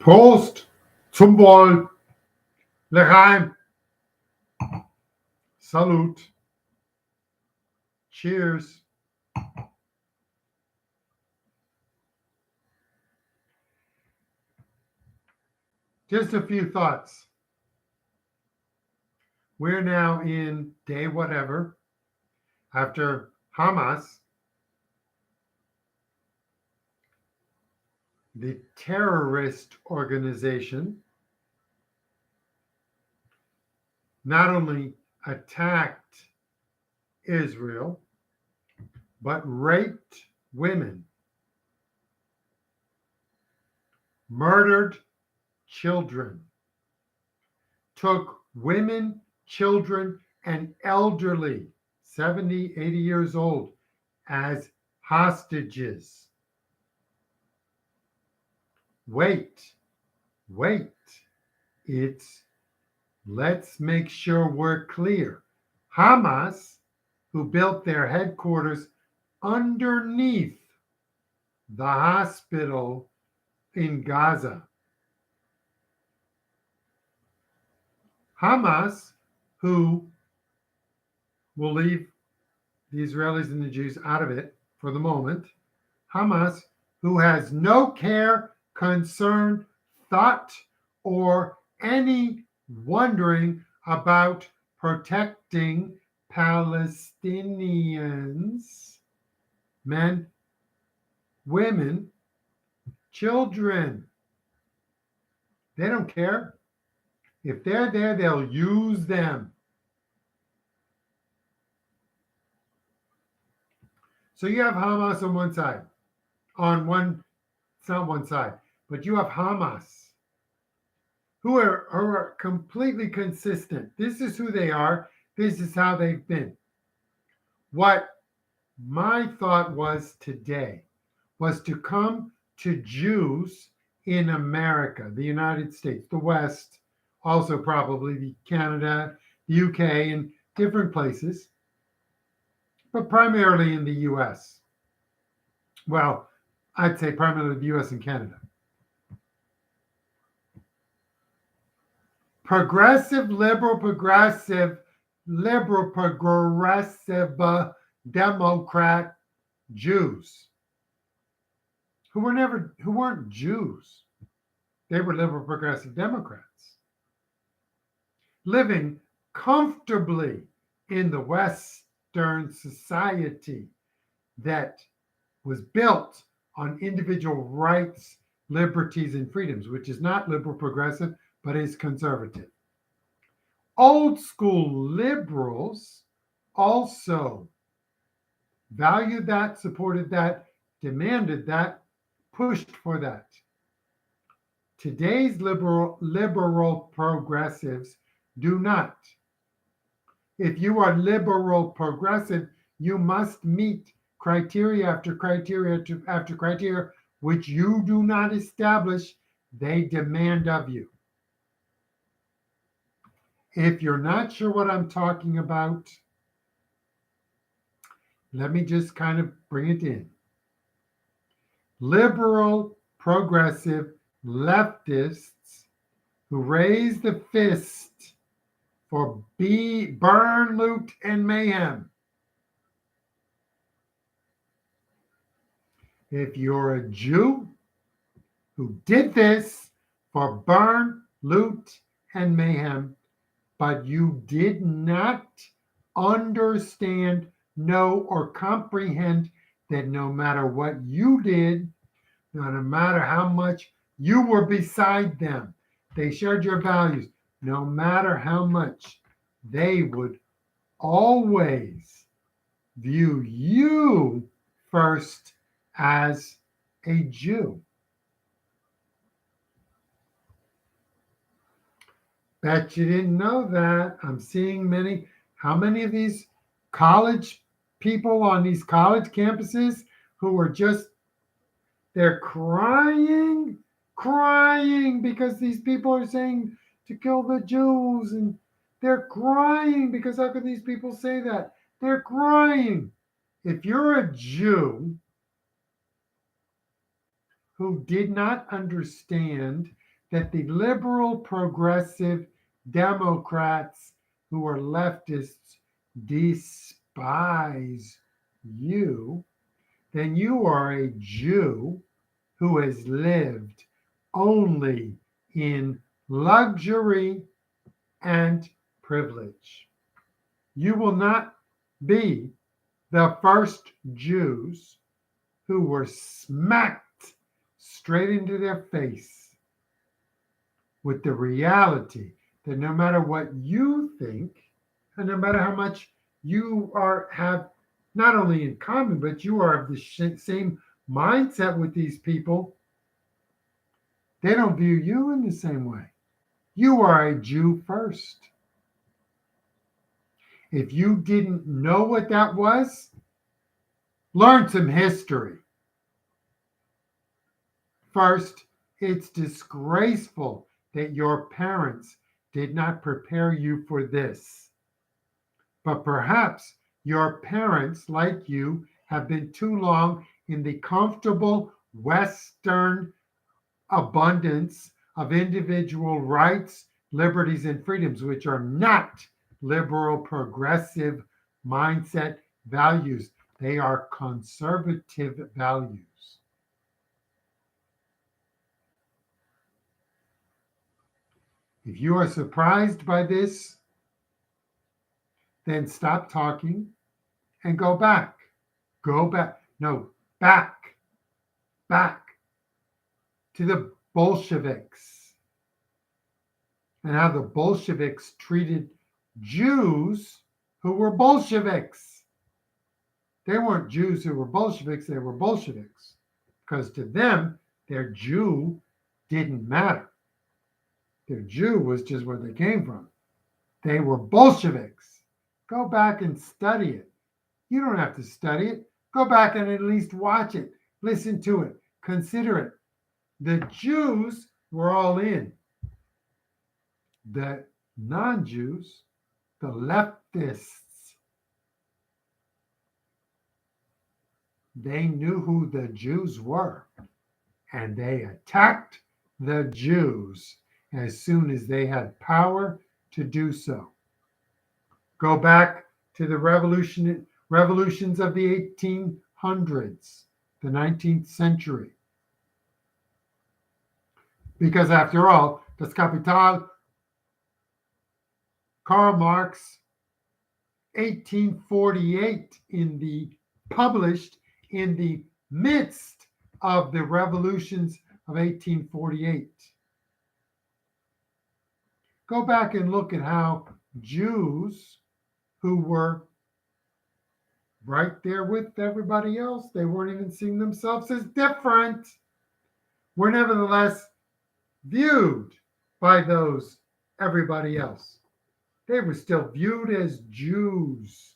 Prost zum Wohl, L'chaim, salute, cheers. Just a few thoughts. We're now in day whatever after Hamas, the terrorist organization, not only attacked Israel, but raped women, murdered children, took women, children, and elderly, 70, 80 years old, as hostages. Wait. Let's make sure we're clear. Hamas, who built their headquarters underneath the hospital in Gaza. Hamas, who will leave the Israelis and the Jews out of it for the moment. Hamas, who has no care, concern, thought, or any wondering about protecting Palestinians, men, women, children. They don't care. If they're there, they'll use them. So you have Hamas on one side, it's not one side, but you have Hamas, who are completely consistent. This is who they are. This is how they've been. What my thought was today was to come to Jews in America, the United States, the West, also probably Canada, the UK, and different places, but primarily in the US. Well, I'd say primarily the US and Canada. Progressive, liberal, Democrat Jews who weren't Jews. They were liberal, progressive Democrats living comfortably in the Western society that was built on individual rights, liberties, and freedoms, which is not liberal progressive, but is conservative. Old school liberals also valued that, supported that, demanded that, pushed for that. Today's liberal progressives do not. If you are liberal progressive, you must meet criteria after criteria after criteria, which you do not establish, they demand of you. If you're not sure what I'm talking about, let me just kind of bring it in. Liberal, progressive, leftists who raise the fist for burn, loot, and mayhem. If you're a Jew who did this for burn, loot, and mayhem, but you did not understand, know, or comprehend that no matter what you did, no matter how much you were beside them, they shared your values, no matter how much, they would always view you first as a Jew. Bet you didn't know that. I'm seeing how many of these college people on these college campuses who are they're crying because these people are saying to kill the Jews, and they're crying because how could these people say that? They're crying. If you're a Jew who did not understand that the liberal progressive Democrats who are leftists despise you, then you are a Jew who has lived only in luxury and privilege. You will not be the first Jews who were smacked straight into their face with the reality that no matter what you think, and no matter how much you have not only in common, but you are of the same mindset with these people, they don't view you in the same way. You are a Jew first. If you didn't know what that was, learn some history. First, it's disgraceful that your parents did not prepare you for this. But perhaps your parents, like you, have been too long in the comfortable Western abundance of individual rights, liberties, and freedoms, which are not liberal, progressive mindset values. They are conservative values. If you are surprised by this, then stop talking and go back. Go back. No, back. Back to the Bolsheviks and how the Bolsheviks treated Jews who were Bolsheviks. They weren't Jews who were Bolsheviks, they were Bolsheviks. Because to them, their Jew didn't matter. Their Jew was just where they came from. They were Bolsheviks. Go back and study it. You don't have to study it. Go back and at least watch it, listen to it, consider it. The Jews were all in. The non-Jews, the leftists, they knew who the Jews were, and they attacked the Jews as soon as they had power to do so. Go back to the revolutions of the 1800s, the 19th century. Because after all, Das Kapital, Karl Marx, 1848, published in the midst of the revolutions of 1848. Go back and look at how Jews who were right there with everybody else, they weren't even seeing themselves as different, were nevertheless viewed by those everybody else. They were still viewed as Jews.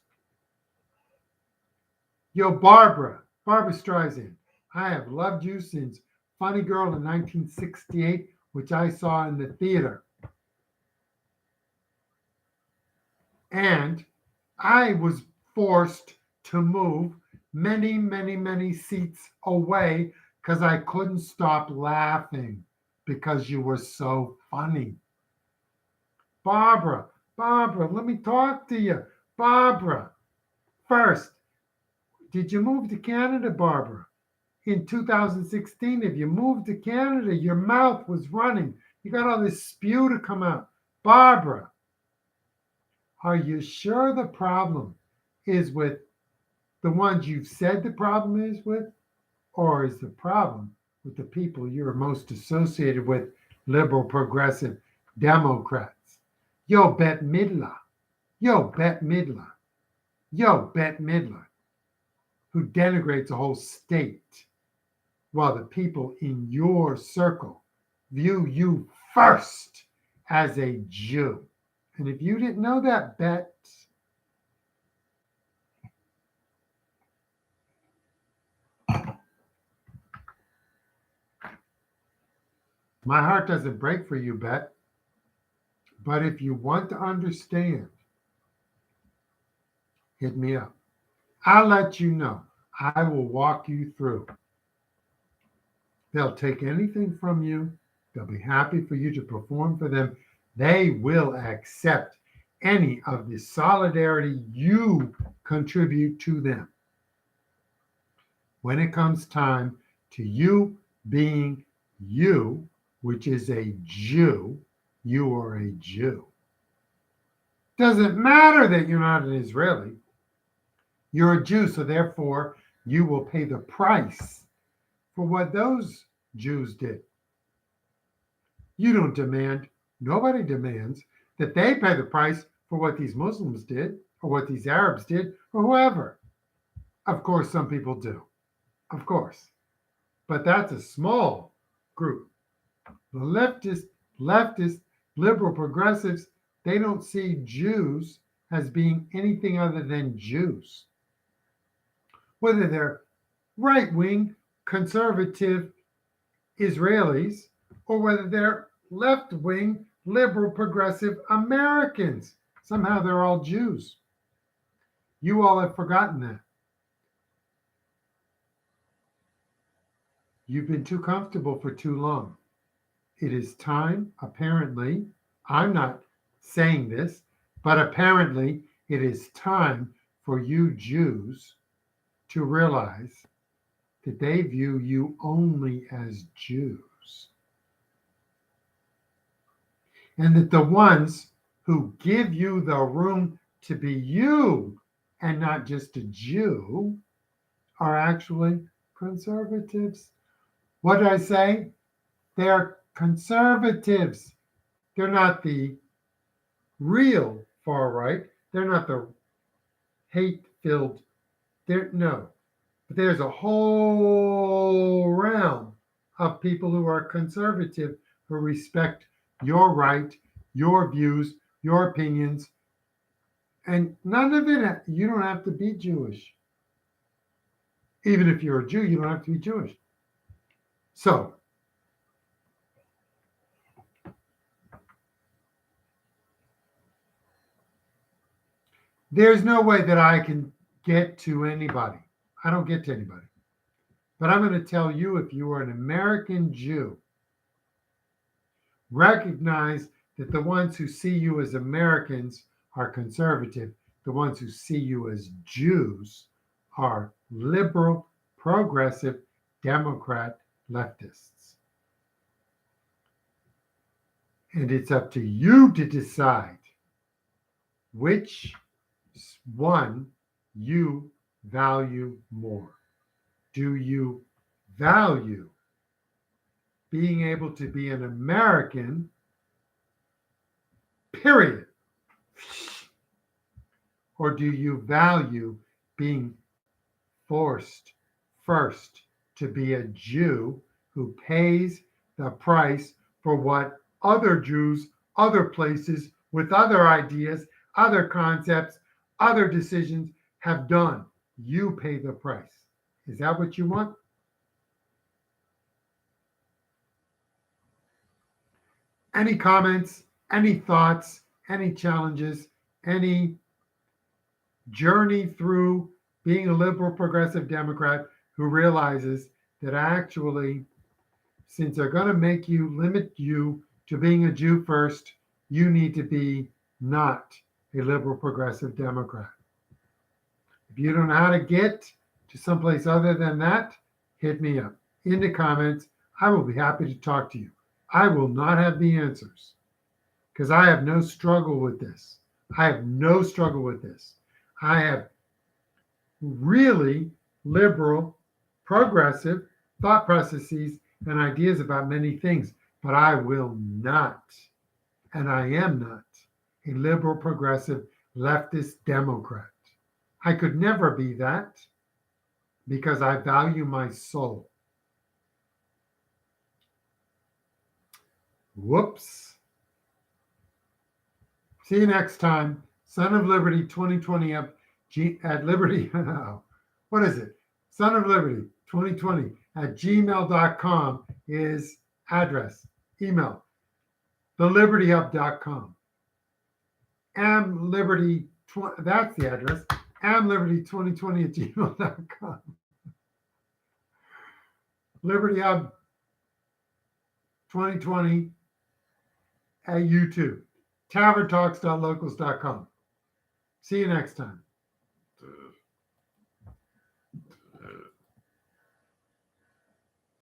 Yo, Barbara Streisand, I have loved you since Funny Girl in 1968, which I saw in the theater. And I was forced to move many, many, many seats away because I couldn't stop laughing because you were so funny. Barbara, let me talk to you. Barbara, first, did you move to Canada, Barbara? In 2016, if you moved to Canada, your mouth was running. You got all this spew to come out. Barbara, are you sure the problem is with the ones you've said the problem is with? Or is the problem with the people you're most associated with, liberal, progressive, Democrats? Yo, Bette Midler, who denigrates a whole state while the people in your circle view you first as a Jew. And if you didn't know that, Bet, my heart doesn't break for you, Bet. But if you want to understand, hit me up. I'll let you know. I will walk you through. They'll take anything from you They'll be happy for you to perform for them. They will accept any of the solidarity you contribute to them. When it comes time to you being you, which is a Jew, you are a Jew. Doesn't matter that you're not an Israeli. You're a Jew, so therefore you will pay the price for what those Jews did. You don't demand, nobody demands that they pay the price for what these Muslims did or what these Arabs did or whoever. Of course, some people do. Of course. But that's a small group. The leftist, liberal progressives, they don't see Jews as being anything other than Jews. Whether they're right-wing, conservative Israelis, or whether they're left-wing, liberal, progressive Americans. Somehow they're all Jews. You all have forgotten that. You've been too comfortable for too long. It is time, apparently, I'm not saying this, but apparently it is time for you Jews to realize that they view you only as Jews. And that the ones who give you the room to be you and not just a Jew are actually conservatives. What did I say? They're conservatives. They're not the real far right. They're not the hate-filled. No. But there's a whole realm of people who are conservative, who respect your right, your views, your opinions, and none of it, you don't have to be Jewish. Even if you're a Jew, you don't have to be Jewish. So, there's no way that I can get to anybody. I don't get to anybody. But I'm going to tell you, if you are an American Jew, recognize that the ones who see you as Americans are conservative. The ones who see you as Jews are liberal, progressive, Democrat, leftists. And it's up to you to decide which one you value more. Do you value being able to be an American, period? Or do you value being forced first to be a Jew who pays the price for what other Jews, other places, with other ideas, other concepts, other decisions have done? You pay the price. Is that what you want? Any comments, any thoughts, any challenges, any journey through being a liberal progressive Democrat who realizes that actually, since they're going to limit you to being a Jew first, you need to be not a liberal progressive Democrat. If you don't know how to get to someplace other than that, hit me up in the comments. I will be happy to talk to you. I will not have the answers because I have no struggle with this. I have no struggle with this. I have really liberal, progressive thought processes and ideas about many things, but I will not, and I am not, a liberal, progressive, leftist Democrat. I could never be that because I value my soul. Whoops. See you next time. Son of Liberty 2020 at Liberty. What is it? Son of Liberty 2020 at gmail.com is address, email. thelibertyhub.com. Liberty, that's the address. Liberty2020 at gmail.com. Liberty Hub 2020 at YouTube. taverntalks.locals.com. See you next time.